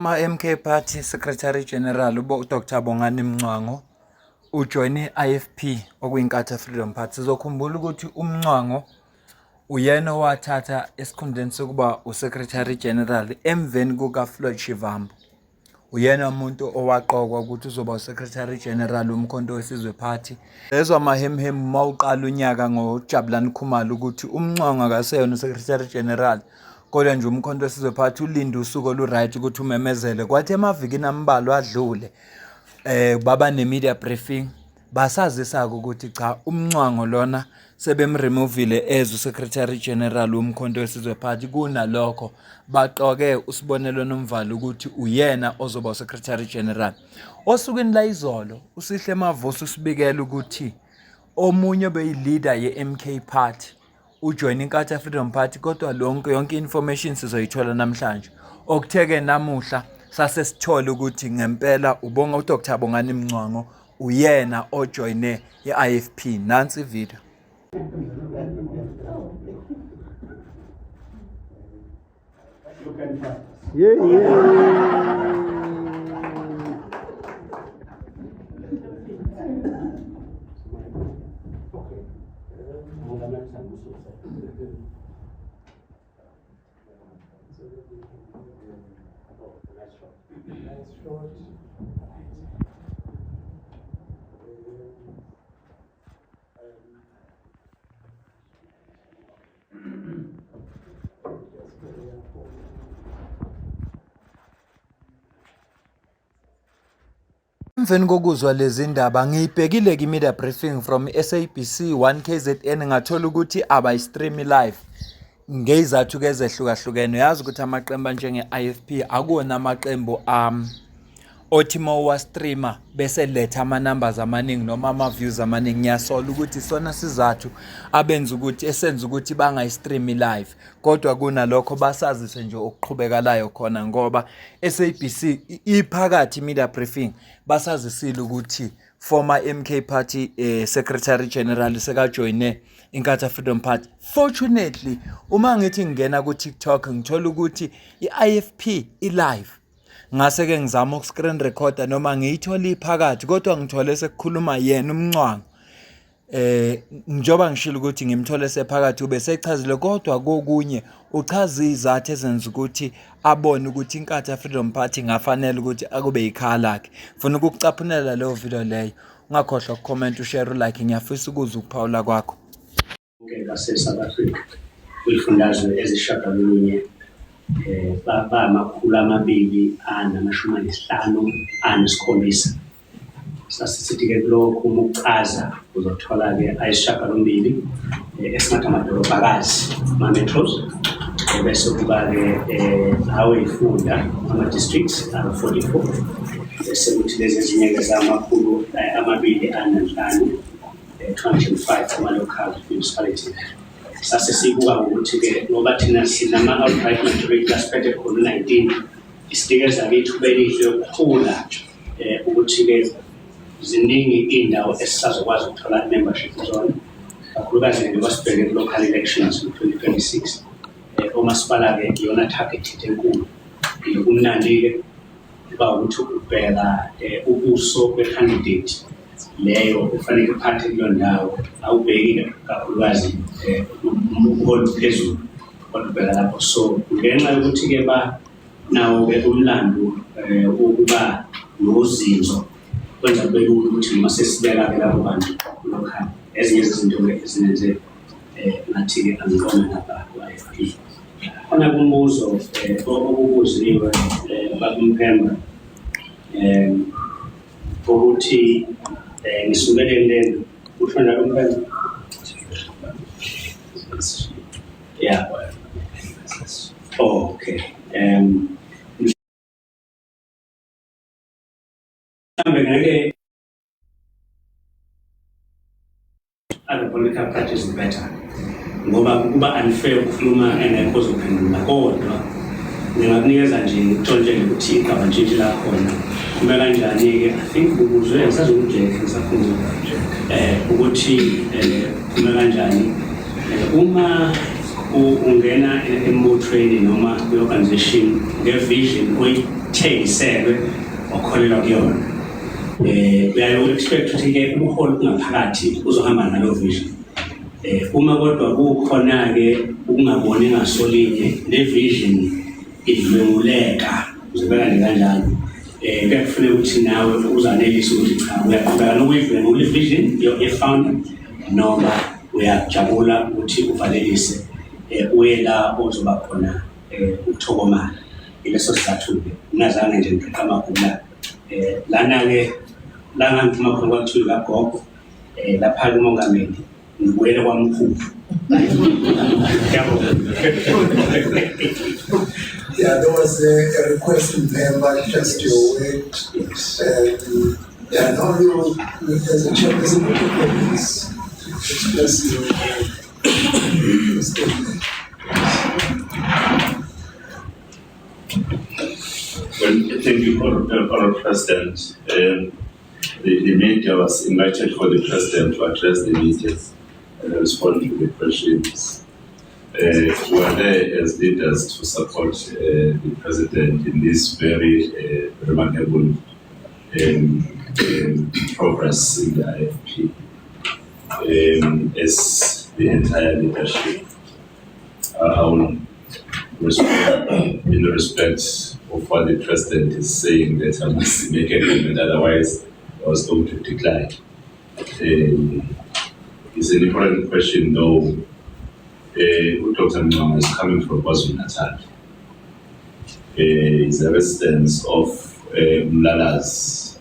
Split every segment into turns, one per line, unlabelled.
MK Party Secretary General Dr. Bongani Mngcwango ujoyine IFP okuyiNkatha Freedom Party. Sizokhumbula ukuthi uMngcwango uyena owathatha esikhundleni sokuba uSecretary General emveni kukaFloyd Shivambu. Uyena umuntu owaqokwa ukuthi uzoba uSecretary General woMkhonto weSizwe Party. Lezwa mahemhem mawuqala unyaka ngoJabulani Khumalo ukuthi uMngcwango akaseyona uSecretary General. Kodwa nje uMkhonto weSizwe Party ulinde usuku oluright ukuthi umemezele. Kwathi emavikini ambalwa adlule baba ne-media briefing basazisa ukuthi cha uMngcwango lona sebemremovile as uSecretary General woMkhonto weSizwe Party. Kunalokho baqoke uSibonelo Nomvalo ukuthi uyena ozoba uSecretary General. Osukwini la izolo uSihle Mavuso usibikela ukuthi omunye beyileader ye-MK Party ujoyine iNkatha Freedom Party, kodwa yonke information sizoyithola namhlanje. Okutheke namuhla sase sithola ukuthi ngempela ubonga uDr. Bongani Mngcwango uyena ojoyine i-IFP. Nansi video. Emveni kokuzwa lezi ndaba ngiyibhekile ki-media briefing from SABC 1KZN ngathola ukuthi abayistream live ngezathu ezehlukahlukene. Yazi ukuthi amaqembu njenge-IFP akuwona amaqembu othi mawa streamer bese letha ama-numbers amaningi noma ama-views amaningi. Ngiyasola ukuthi sona sizathu abenza ukuthi esenza ukuthi bangayistream live, kodwa kunalokho basazise nje okuqhubekalayo khona ngoba SABC iphakathi media briefing basazisile ukuthi former MK Party Secretary General sekajoyine iNkatha Freedom Party. Fortunately uma ngithi ngingena ku TikTok ngithola ukuthi i-IFP i-live, ngase ke ngizama uku-screen recorder noma ngiyithola iphakathi, kodwa ngithole sekukhuluma yena uMngcwango. Njoba ngishilo ukuthi ngimthole sephakathi ube sechazile, kodwa kokunye uchaza izathu ezenza ukuthi abone ukuthi iNkatha Freedom Party ngafanele ukuthi akube ikhaya lakhe. Ngifuna ukukucaphunela leyo video leyo, ungakhohlwa ukucomment, ushare, ulike. Ngiyafisa ukuzwa ukuphawula kwakho.
South Africa kwifundazwe ezishagalolunye bamakhulu 257 sasisithi-ke kulokhu uma ukuchaza uzothola-ke ayisishagalombili esingathi amadolobhakazi ama-metros, bese kuba-ke awey'funda ama-districts 44, bese kuthi lezi ezinye-ke zamakhulu 205 ama-local municipalities. Sase sibuka ukuthi-ke ngoba thina sinama-outright majority asiphethe khona 19, isitikeza lethu belihle ukukhula ukuthi-ke ziningi iy'ndawo esisazokwazi ukuthola membership zona, kakhulukazi njengoba sibheke ku-local elections ku-2026. Omasipala-ke iyona targeted enkulu. Kumnandi-ke kuba ukuthi ubheka ubuso be-candidate leyo efanele iphathe kuleyo ndawo, awubheki kakhulukazi ubuholi phezulu kodwa ubheka lapho. So ngenxa yokuthi-ke nawo-ke umlando ukuba nozinzo kwenza kube lula ukuthi noma sesibeka-ke labo bantu local, ezinye zezinto-ke ezinenze ngathi-ke angibona lapha ku-IFP. Khona kumbuzo okubuziwe bakumphemba ukuthi ngisukele uthanda umphemba. Yeah. Okay. Ngeke other political parties better ngoba kuba unfair ukukhuluma engekho uzophendula, kodwa ngingakunikeza nje ngitshontshe ukuthi igaba nje la khona kume kanjani-ke. I think ubuzwe ngisazokujeka ngisafunda ukuthi kume kanjani uma ungena emotweni noma kwi-organization nge-vision thengiselwe wakholelwa kuyona. Uyaye expect ukuthi-ke ubuholi bungaphakathi uzohamba nalo vision. Uma kodwa kukhona-ke ukungaboni ngasolinye le vision idlwenguleka uzobekani kanjalo. Kuyakufuneka ukuthi nawe uzanelise ukuthi cha uyaqhubeka nokuyidlwengula i-vision ye-founder noma uyajabula ukuthi uvalelise uye la ozoba khona ukuthokomala. Ileso sizathu-ke ngingazange nje ngiqeqa amagulu la. Lana-ke la ngangiphuma khona kwakuthiwa kagogo lapha-ke umongameli ngibuyele kwamkhulu.
Yeah, there was a request in member just to wait. Yeah, now you, as a chairperson of the police, express your statement.
Well, thank you, Honourable President. The media was invited for the President to address the media and respond to the questions. We are there as leaders to support the President in this very remarkable progress in the IFP. As the entire leadership, I will respond in respect of what the President is saying, that I must make a comment, otherwise I was going to decline. It's an important question, though. Dr. Mngwangwa is coming from KwaZulu-Natal. He's a resident of Mlalas.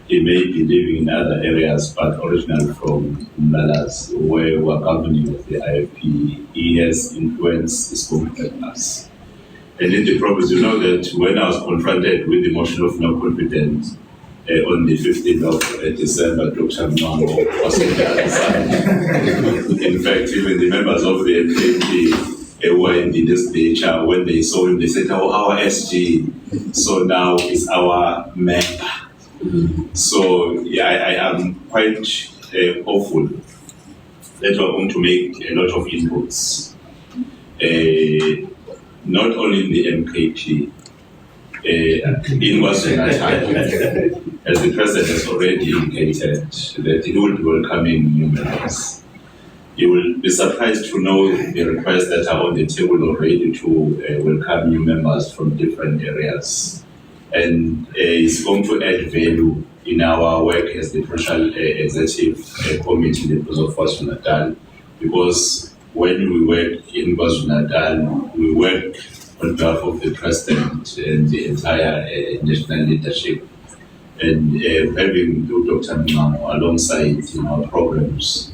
He may be living in other areas, but originally from Mlalas, where we are governing with the IFP. He has influenced his government. And in the progress, you know that when I was confronted with the motion of no confidence on the 15th of December, Dr. Mngwangwa was on the other side. In fact, even the members of the NPP were in the legislature. When they saw him, they said, "Oh, our SG, so now is our member." So yeah, I am quite hopeful that we are going to make a lot of inputs, not only in the MKP, in KwaZulu-Natal, as the President has already indicated that he will be welcoming new members. You will be surprised to know the requests that are on the table already to welcome new members from different areas. And it's going to add value in our work as the Provincial Executive Committee in the Province of KwaZulu-Natal, because when we work in KwaZulu-Natal, we work on behalf of the President and the entire national leadership. And having Dr. Mngwangwa alongside in our programs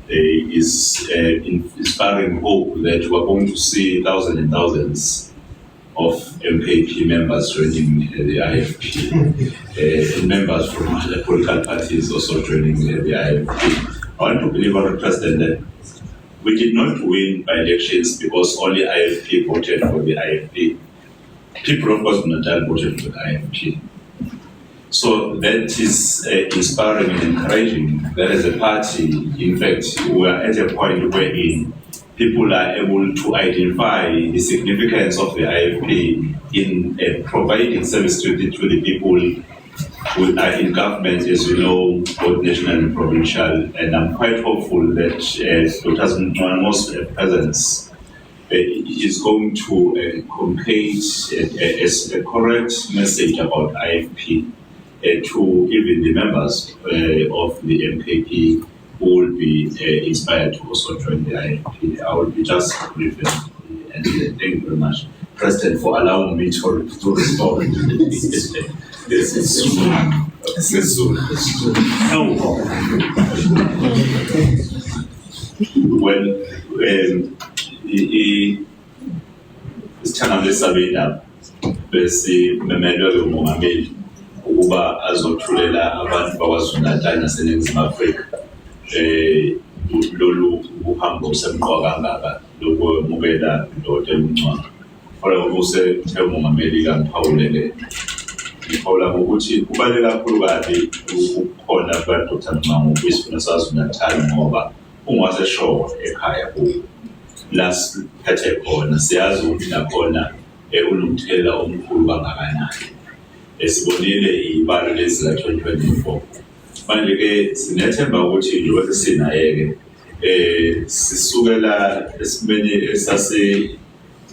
is inspiring hope that we're going to see thousands and thousands of MKP members joining the IFP, and members from other political parties also joining the IFP. I want to believe, Honourable President, that we did not win by elections because only IFP voted for the IFP. People of KwaZulu-Natal voted for the IFP. So that is inspiring and encouraging. There is a party, in fact, we are at a point wherein people are able to identify the significance of the IFP in providing service to the people who are in government, as you know, both national and provincial. And I'm quite hopeful that Dr. Mngwangwa's presence is going to communicate a correct message about IFP to even the members of the MKP who will be inspired to also join the IFP. I will be just brief and thank you very much, President, for allowing me to respond. This is well, isithangami lesabela besimemelwe umongameli ukuba azothulela abantu bakwaZulu-Natal naseNingizimu Afrika lolu uhambo semqoka kangaka lokwemukela uDkt. Mngwangwa. Kodwa ukuthi umongameli kamphawulele ngiphawula ngokuthi kubaluleke kakhulu kabi ukukhona kukaDkt. Mngwangwa kwisifunda saKwaZulu-Natal ngoba ungwaseshowe ekhaya kuwo la siphethe khona siyazi ukuthi nakhona unomthelela omkhulu kangakanani. esibonile ibalo lezi la 2024. Manje ke sinethemba ukuthi njengoba sinaye ke sisukela esimeni esase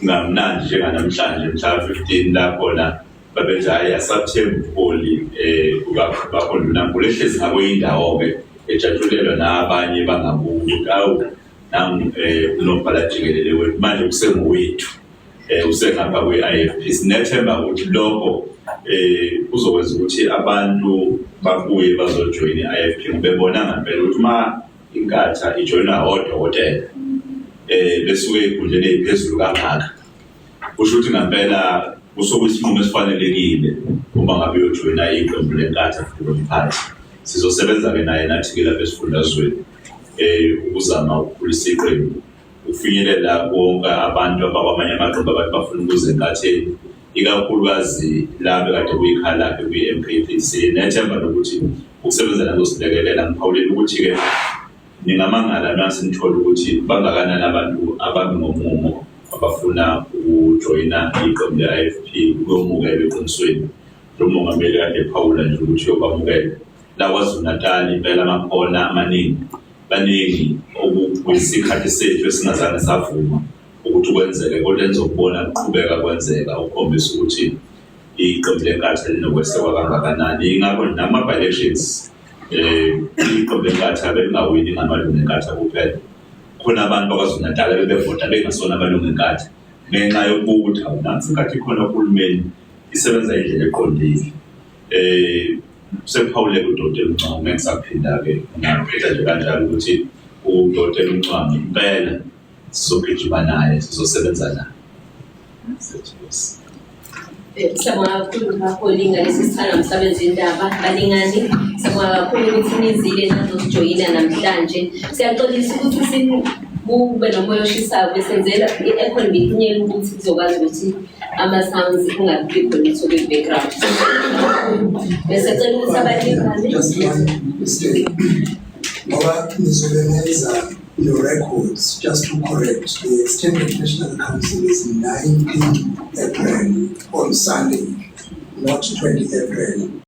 ngamnandi njenganamhlanje mhla 15 lapho la babethi hayi asabthemba uHoli ubakhona nangulehlezi ngakuyindawo ke ejatshulelwa nabanye bangabuthi awu nami unobhala jikelele wethu manje kusengowethu usengapha kwe-IFP. Sinethemba ukuthi lokho kuzokwenza ukuthi abantu babuye bazojoyina i-IFP bebona ngempela ukuthi uma inkatha ijoyinwa odokotela besuke ey'khundleni ey'phezulu kangaka, kusho ukuthi ngempela kusuke isinqumo esifanelekile uma ngabe uyojoyina iqembu lenkatha Freedom Party. Sizosebenza-ke naye nathi-ke lapha esifundazweni ukuzama ukukhulisa iqembu, ufinyelela bonke abantu abakwamanye amaqembu abantu bafuna ukuza enkatheni, ikakhulukazi labo kade kuyikhala kwi-MKP. Sinethemba lokuthi ukusebenza nazosindekelela ngiphawulile ukuthi-ke ningamangala nasi nithole ukuthi bangakanani abantu ababi ngomumo abafuna ukujoyina iqembu le-IFP ukuyomukela eqinisweni. Lo mongameli kade ephawula nje ukuthi uyobamukela la KwaZulu-Natal impela amakhona amaningi baningi okuyisikhathi sethu esingazange savuma ukuthi kwenzeke, kodwa nizokubona kuqhubeka kwenzeka ukukhombisa ukuthi iqembu lenkatha linokwesekwa kangakanani. Ingakho nama-elections iqembu lenkatha belingawini ngamalungu enkatha kuphela, khona abantu bakwaZulu-Natal bebevota bengasona amalungu enkatha ngenxa yokubuthi awunansi inkathi khona uhulumeni isebenza indlela eqondile. Sekuphawuleka uDokotela uMncwangu ngisaphinda-ke ngaphetha nje kanjalo ukuthi uDokotela uMncwangu impela sizogijima naye, sizosebenza naye.
Siyabonga kakhulu kakhulu ngalesi sithanda msebenzi indaba balingani. Siyabonga kakhulu ukuthi nizile nazosijoyina namhlanje. Siyaxolisa ukuthi kube nomoya oshisayo besenzela i-economy inyeke ukuthi kuzokwazi ukuthi ama-sounds kungabikho litho kwi-background. Besicela ukuthi abalingani.
Just one mistake. Ngoba nizobe nenza your records just to correct. The Extended National Council is 19 April on Sunday, not 20 April.